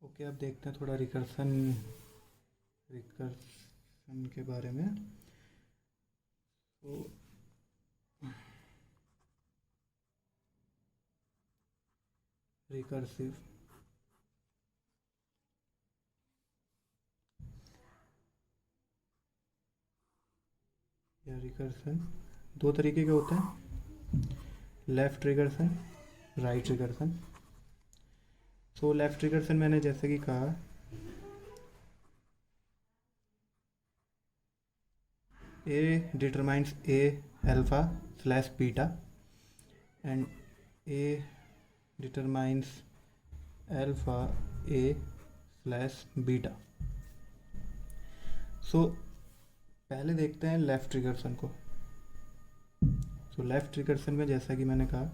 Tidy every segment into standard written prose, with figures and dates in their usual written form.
Okay, अब देखते हैं थोड़ा रिकर्सन रिकर्सन के बारे में। तो रिकर्सिव या रिकर्सन दो तरीके के होते हैं, left recursion, right recursion. So left recursion मैंने जैसे कि कहा, A determines A alpha slash beta and A determines alpha A slash beta. So पहले देखते हैं लेफ़्ट रिकर्सन को। सो लेफ़्ट रिकर्सन में जैसा कि मैंने कहा,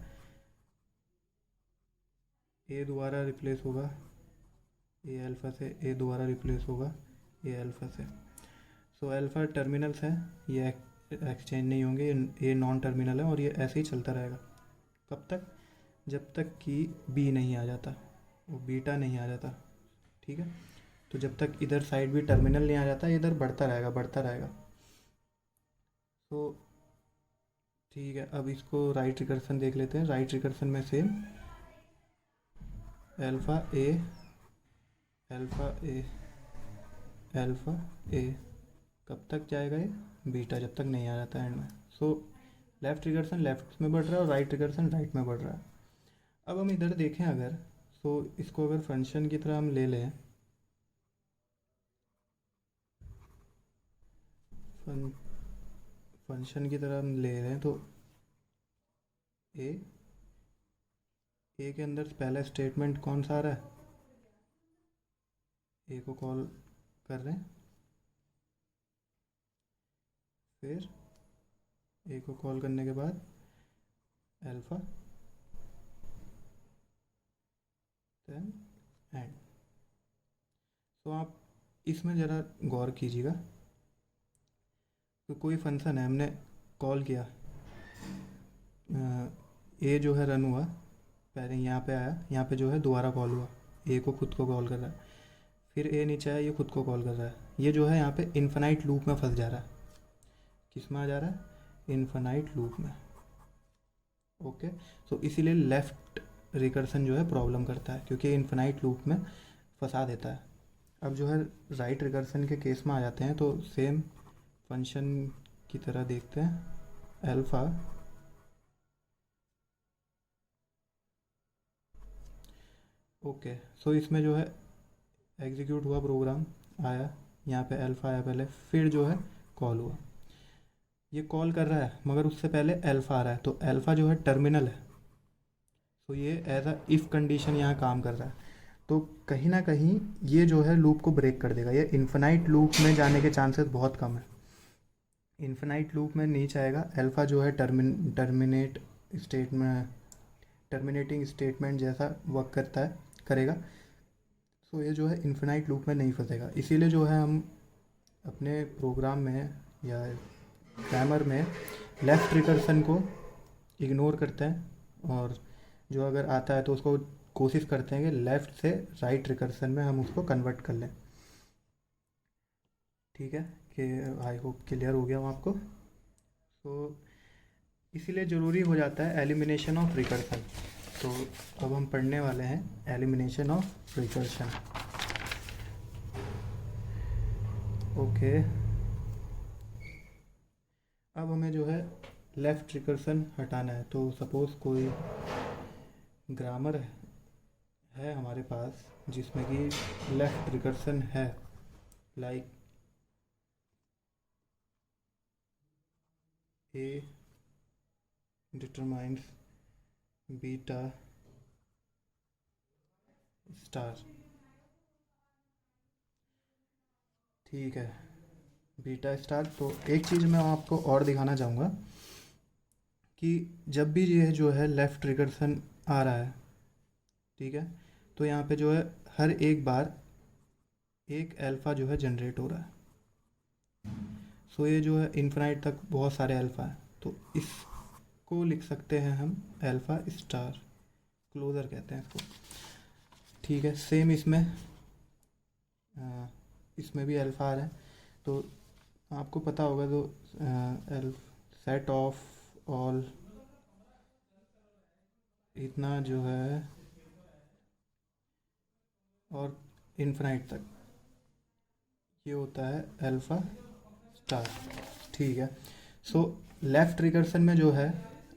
ए दोबारा रिप्लेस होगा ए अल्फ़ा से, ए दोबारा रिप्लेस होगा ए अल्फ़ा से। सो अल्फ़ा टर्मिनल्स हैं, ये एक्सचेंज नहीं होंगे, ये नॉन टर्मिनल है और ये ऐसे ही चलता रहेगा। कब तक? जब तक कि बी नहीं आ जाता, वो बीटा नहीं आ जाता। ठीक है, तो जब तक इधर साइड भी टर्मिनल नहीं आ जाता, इधर बढ़ता रहेगा बढ़ता रहेगा। तो ठीक है, अब इसको राइट रिकर्सन देख लेते हैं। राइट रिकर्सन में सेम अल्फ़ा ए अल्फ़ा ए अल्फ़ा ए, कब तक जाएगा ये? बीटा, जब तक नहीं आ जाता एंड में। सो लेफ़्ट रिकर्सन लेफ्ट में बढ़ रहा है और राइट रिकर्सन राइट में बढ़ रहा है। अब हम इधर देखें अगर, सो इसको अगर फंक्शन की तरह हम ले लें, फंक्शन की तरह हम ले रहे हैं, तो ए के अंदर पहला स्टेटमेंट कौन सा आ रहा है? ए को कॉल कर रहे हैं, फिर ए को कॉल करने के बाद अल्फ़ा, देन एंड। तो आप इसमें ज़रा गौर कीजिएगा कि कोई फंक्शन है, हमने कॉल किया, ए जो है रन हुआ, पहले यहाँ पे आया, यहाँ पे जो है दोबारा कॉल हुआ, ए को खुद को कॉल कर रहा है, फिर ए नीचे आया, ये खुद को कॉल कर रहा है। ये जो है यहाँ पे इन्फिनाइट लूप में फंस जा रहा है। किस में आ जा रहा है? इन्फिनाइट लूप में। ओके, सो इसीलिए लेफ़्ट रिकर्सन जो है प्रॉब्लम करता है, क्योंकि इन्फिनाइट लूप में फंसा देता है। अब जो है राइट रिकर्सन के केस में आ जाते हैं, तो सेम फंक्शन की तरह देखते हैं। अल्फ़ा ओके, सो इसमें जो है एग्जीक्यूट हुआ, प्रोग्राम आया, यहाँ पे अल्फ़ा आया पहले, फिर जो है कॉल हुआ। ये कॉल कर रहा है मगर उससे पहले अल्फ़ा आ रहा है, तो अल्फ़ा जो है टर्मिनल है, तो ये एज अ इफ़ कंडीशन यहाँ काम कर रहा है। तो कहीं ना कहीं ये जो है लूप को ब्रेक कर देगा। ये इन्फिनाइट लूप में जाने के चांसेस बहुत कम है, इन्फिनाइट लूप में नहीं चाहेगा। अल्फ़ा जो है टर्मिनेट स्टेट में, टर्मिनेटिंग स्टेटमेंट जैसा वर्क करता है, करेगा। सो ये जो है इन्फिनाइट लूप में नहीं फंसेगा। इसीलिए जो है हम अपने प्रोग्राम में या ग्रामर में लेफ़्ट रिकर्सन को इग्नोर करते हैं, और जो अगर आता है तो उसको कोशिश करते हैं कि लेफ़्ट से राइट रिकर्सन में हम उसको कन्वर्ट कर लें। ठीक है, कि आई होप क्लियर हो गया हूँ आपको। तो इसीलिए ज़रूरी हो जाता है एलिमिनेशन ऑफ रिकर्सन। तो अब हम पढ़ने वाले हैं एलिमिनेशन ऑफ रिकर्सन। ओके, अब हमें जो है लेफ़्ट रिकर्सन हटाना है। तो सपोज़ कोई ग्रामर है हमारे पास जिसमें कि लेफ़्ट रिकर्सन है, like a determines beta star. ठीक है, बीटा स्टार। तो एक चीज़ मैं आपको और दिखाना चाहूँगा कि जब भी ये जो है लेफ़्ट रिकर्सन आ रहा है, ठीक है, तो यहाँ पे जो है हर एक बार एक अल्फ़ा जो है जनरेट हो रहा है। सो ये जो है इन्फिनाइट तक बहुत सारे अल्फ़ा हैं, तो इसको लिख सकते हैं हम अल्फ़ा स्टार, क्लोज़र कहते हैं इसको। ठीक है, सेम इसमें इसमें भी अल्फ़ा आ रहा है। तो आपको पता होगा तो एल सेट ऑफ ऑल इतना जो है और इन्फिनाइट तक ये होता है अल्फ़ा स्टार। ठीक है। सो लेफ्ट रिकर्सन में जो है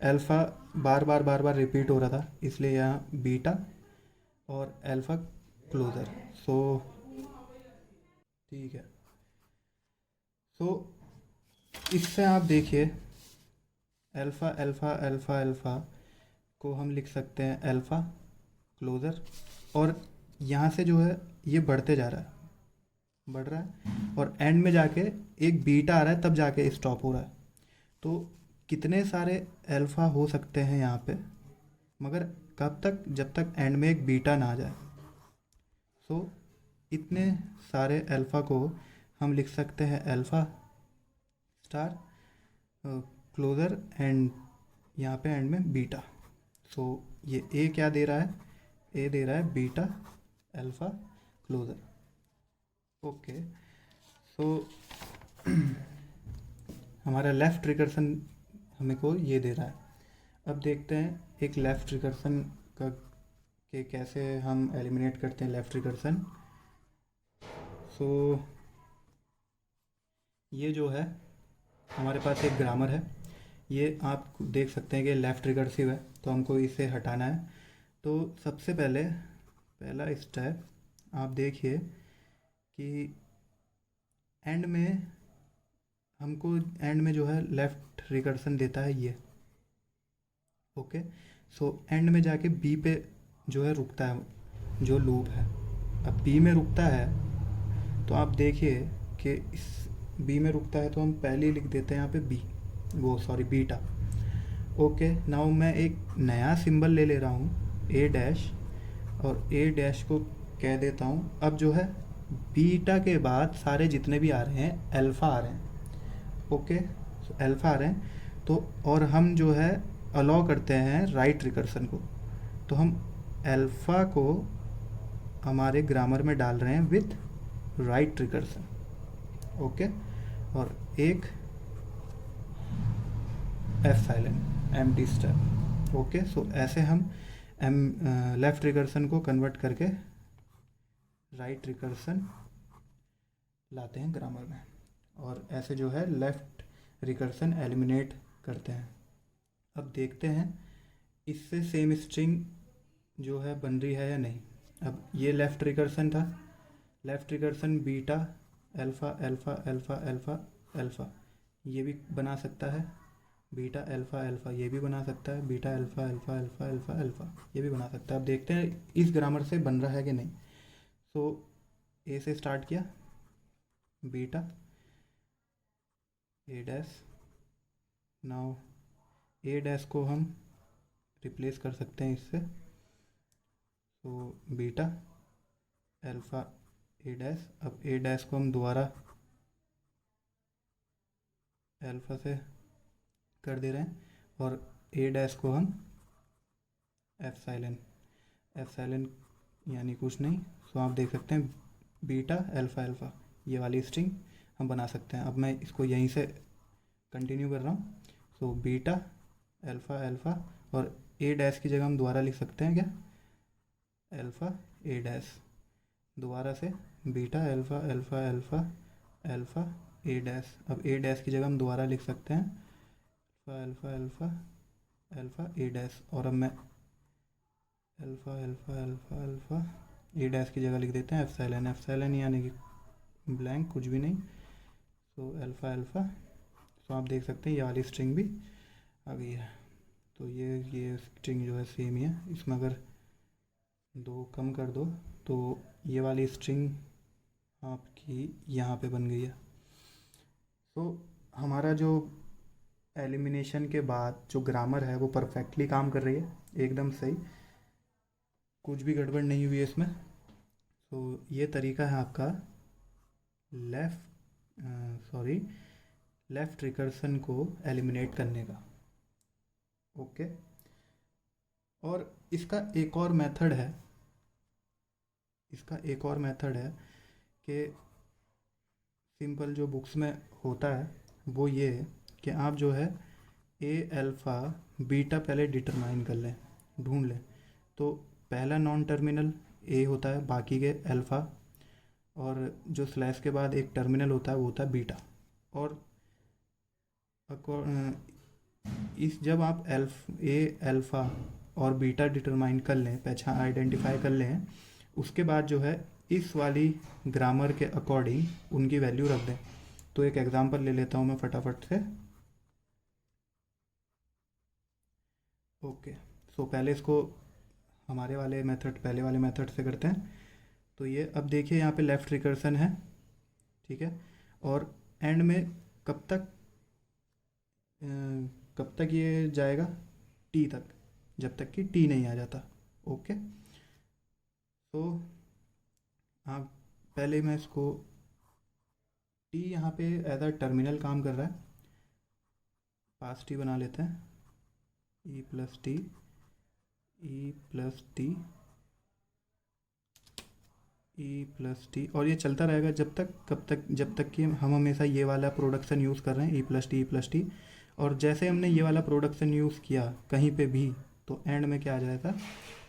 अल्फ़ा बार बार रिपीट हो रहा था, इसलिए यहाँ बीटा और अल्फ़ा क्लोज़र। सो ठीक है। सो इससे आप देखिए अल्फ़ा अल्फ़ा अल्फ़ा अल्फ़ा को हम लिख सकते हैं अल्फ़ा क्लोज़र, और यहाँ से जो है ये बढ़ते जा रहा है, बढ़ रहा है, और एंड में जाके एक बीटा आ रहा है, तब जाके स्टॉप हो रहा है। तो कितने सारे अल्फ़ा हो सकते हैं यहाँ पे, मगर कब तक, जब तक एंड में एक बीटा ना आ जाए। सो इतने सारे अल्फ़ा को हम लिख सकते हैं अल्फ़ा स्टार क्लोज़र एंड यहाँ पे एंड में बीटा। सो ये ए क्या दे रहा है, ए दे रहा है बीटा अल्फ़ा क्लोज़र। ओके। सो हमारा लेफ़्ट रिकर्सन हमें को ये दे रहा है। अब देखते हैं एक लेफ़्ट रिकर्सन का कि कैसे हम एलिमिनेट करते हैं लेफ़्ट रिकर्सन। सो ये जो है हमारे पास एक ग्रामर है, ये आप देख सकते हैं कि लेफ़्ट रिकर्सिव है, तो हमको इसे हटाना है। तो सबसे पहले पहला स्टेप आप देखिए कि एंड में हमको एंड में जो है लेफ़्ट रिकर्सन देता है ये। ओके। सो एंड में जाके बी पे जो है रुकता है जो लूप है। अब बी में रुकता है तो आप देखिए कि इस बी में रुकता है, तो हम पहले ही लिख देते हैं यहाँ पे बी, वो सॉरी बीटा। ओके। नाउ मैं एक नया सिंबल ले ले रहा हूँ ए डैश, और ए डैश को कह देता हूँ अब जो है बीटा के बाद सारे जितने भी आ रहे हैं अल्फ़ा आ रहे हैं। ओके। अल्फ़ा आ रहे हैं, तो और हम जो है अलाउ करते हैं राइट रिकर्सन को, तो हम अल्फ़ा को हमारे ग्रामर में डाल रहे हैं विथ राइट रिकर्सन। ओके। और एक epsilon empty step. Okay. So ऐसे हम लेफ़्ट रिकर्सन को कन्वर्ट करके राइट रिकर्सन लाते हैं ग्रामर में, और ऐसे जो है लेफ़्ट रिकर्सन एलिमिनेट करते हैं। अब देखते हैं इससे सेम स्ट्रिंग जो है बन रही है या नहीं। अब ये लेफ़्ट रिकर्सन था, left recursion beta alpha alpha alpha alpha alpha ये भी बना सकता है, बीटा अल्फ़ा अल्फ़ा ये भी बना सकता है, beta alpha alpha alpha alpha alpha ये भी बना सकता है। अब देखते हैं इस ग्रामर से बन रहा है कि नहीं। सो ए से स्टार्ट किया, beta A dash. Now A dash को हम रिप्लेस कर सकते हैं इससे, तो बीटा अल्फ़ा ए डैश। अब ए डैश को हम दोबारा अल्फ़ा से कर दे रहे हैं, और ए डैश को हम एफ साइलेंट यानी कुछ नहीं। सो आप देख सकते हैं बीटा अल्फ़ा अल्फ़ा ये वाली स्ट्रिंग हम बना सकते हैं। अब मैं इसको यहीं से कंटिन्यू कर रहा हूँ। सो बीटा अल्फ़ा अल्फ़ा, और ए डैश की जगह हम दोबारा लिख सकते हैं क्या, अल्फ़ा ए डैश। दोबारा से beta alpha alpha alpha alpha ए डैश। अब ए डैश की जगह हम दोबारा लिख सकते हैं अल्फ़ा अल्फ़ा अल्फ़ा अल्फ़ा ए डैश, और अब मैं अल्फ़ा अल्फ़ा अल्फ़ा अल्फ़ा ए डैश की जगह लिख देते हैं एफ साइलेन यानी कि ब्लैंक कुछ भी नहीं। सो अल्फ़ा अल्फ़ा। सो आप देख सकते हैं ये वाली स्ट्रिंग भी आ गई है। तो ये स्ट्रिंग जो है सेम ही है, इसमें अगर दो कम कर दो तो ये वाली स्ट्रिंग आपकी यहाँ पे बन गई है। तो हमारा जो एलिमिनेशन के बाद जो ग्रामर है वो परफेक्टली काम कर रही है, एकदम सही, कुछ भी गड़बड़ नहीं हुई है इसमें। तो ये तरीका है आपका लेफ़्ट रिकर्सन को एलिमिनेट करने का। ओके। और इसका एक और मेथड है कि सिंपल जो बुक्स में होता है वो ये है कि आप जो है ए अल्फ़ा बीटा पहले डिटरमाइन कर लें, ढूंढ लें। तो पहला नॉन टर्मिनल ए होता है, बाकी के अल्फ़ा, और जो स्लैश के बाद एक टर्मिनल होता है वो होता है बीटा। और इस जब आप ए अल्फ़ा और बीटा डिटरमाइन कर लें, पहचान आइडेंटिफाई कर लें, उसके बाद जो है इस वाली ग्रामर के अकॉर्डिंग उनकी वैल्यू रख दें। तो एक एग्जांपल ले लेता हूँ मैं फटाफट से। ओके, सो पहले इसको हमारे वाले मेथड, पहले वाले मेथड से करते हैं। तो ये अब देखिए यहाँ पे लेफ़्ट रिकर्सन है, ठीक है। और एंड में कब तक अ, कब तक ये जाएगा, टी तक, जब तक कि टी नहीं आ जाता। ओके, तो आप पहले मैं इसको टी यहाँ पे एज अ टर्मिनल काम कर रहा है, पास टी बना लेते हैं, E plus T, E plus T, E plus T, और ये चलता रहेगा जब तक, कब तक, जब तक कि हम हमेशा ये वाला प्रोडक्शन यूज़ कर रहे हैं, E plus T, E plus T. और जैसे हमने ये वाला प्रोडक्शन यूज़ किया कहीं पे भी, तो एंड में क्या आ जाएगा,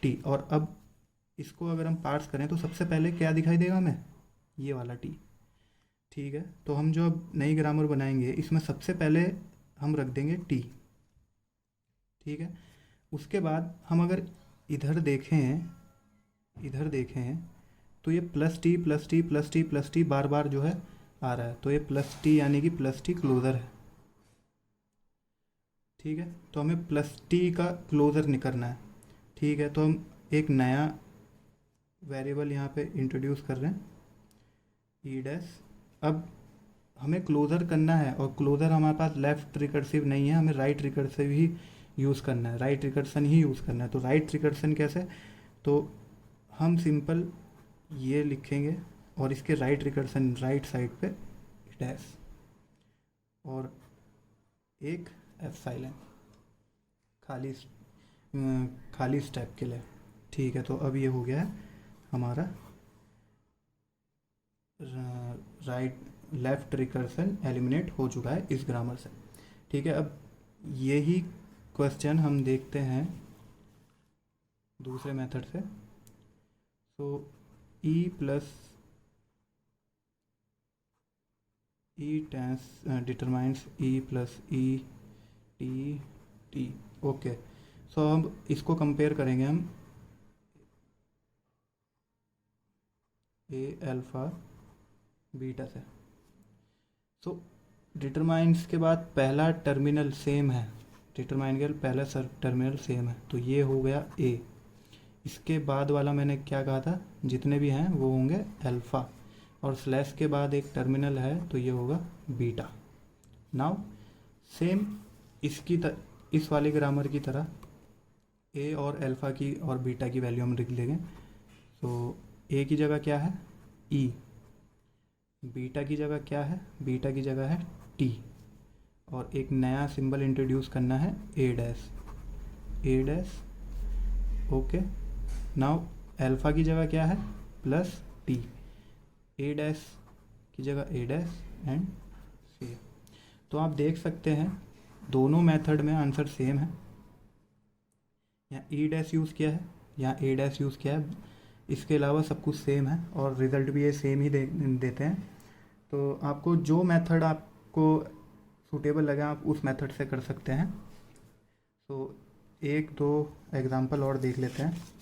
टी। और अब इसको अगर हम पार्स करें तो सबसे पहले क्या दिखाई देगा हमें, ये वाला टी, ठीक है। तो हम जो अब नई ग्रामर बनाएंगे इसमें सबसे पहले हम रख देंगे टी, ठीक है। उसके बाद हम अगर इधर देखें, इधर देखें तो ये plus T plus T plus T plus T बार बार जो है आ रहा है, तो ये प्लस टी यानी कि प्लस टी क्लोज़र है, ठीक है। तो हमें प्लस टी का क्लोज़र निकलना है, ठीक है। तो हम एक नया वेरिएबल यहाँ पे इंट्रोड्यूस कर रहे हैं, ई डैश। अब हमें क्लोज़र करना है, और क्लोज़र हमारे पास लेफ़्ट रिकर्सिव नहीं है, हमें राइट रिकर्सिव ही यूज़ करना है, राइट रिकर्सन ही यूज़ करना है। तो राइट रिकर्सन कैसे, तो हम सिंपल ये लिखेंगे और इसके राइट रिकर्सन राइट साइड पे डैश और एक एप्सिलॉन खाली खाली स्टेप के लिए, ठीक है। तो अब ये हो गया है हमारा राइट लेफ़्ट रिकर्सन एलिमिनेट हो चुका है इस ग्रामर से, ठीक है। अब यही क्वेश्चन हम देखते हैं दूसरे मेथड से। So E plus E tens determines E plus E T T. Okay, so अब इसको कंपेयर करेंगे हम ए अल्फ़ा बीटा से। सो डिटरमाइंस के बाद पहला टर्मिनल सेम है, डिटरमाइन के पहला टर्मिनल सेम है, तो ये हो गया ए। इसके बाद वाला मैंने क्या कहा था, जितने भी हैं वो होंगे अल्फ़ा, और स्लैश के बाद एक टर्मिनल है तो ये होगा बीटा। नाउ सेम इस वाले ग्रामर की तरह ए और अल्फ़ा की और बीटा की वैल्यू हम लिख लेंगे। तो ए की जगह क्या है, ई, बीटा की जगह क्या है, बीटा की जगह है टी, और एक नया सिंबल इंट्रोड्यूस करना है ए डैश, ए डैश। ओके, नाउ अल्फ़ा की जगह क्या है, प्लस टी, ए डैश की जगह ए डैश एंड सी। तो आप देख सकते हैं दोनों मेथड में आंसर सेम है, यहाँ ई डैश यूज़ किया है, यहाँ ए डैश यूज़ किया है, इसके अलावा सब कुछ सेम है और रिज़ल्ट भी ये सेम ही देते हैं। तो आपको जो मेथड आपको सूटेबल लगे आप उस मेथड से कर सकते हैं। तो एक दो एग्ज़ाम्पल और देख लेते हैं।